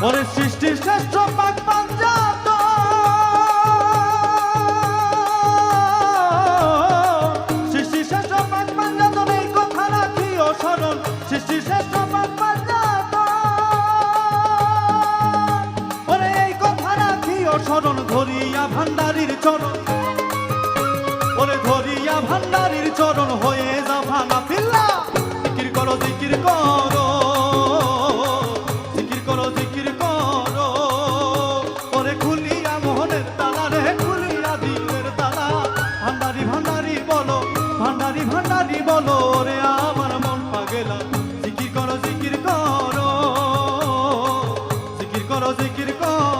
ওরে সৃষ্টির শ্রেষ্ঠ পাক পাঞ্জাত সৃষ্টির শ্রেষ্ঠ পাক পাঞ্জাত এই কথা রাখিও স্মরণ সৃষ্টির শ্রেষ্ঠ পাক পাঞ্জাত ওরে এই কথা রাখিও স্মরণ ধরিয়া ভান্ডারীর চরণ ওরে ধরিয়া ভান্ডারীর চরণ হয়ে যা ভাঙা পিল্লা জিকির করো জিকির করো জিকির করো জিকির করো ওরে খুলিয়া মোহনের তালা রে খুলিয়া দিলের তালা ভান্ডারি ভান্ডারি বলো ভান্ডারি ভান্ডারি বলো রে আমার মন পাগেলা জিকির করো জিকির করো জিকির করো জিকির করো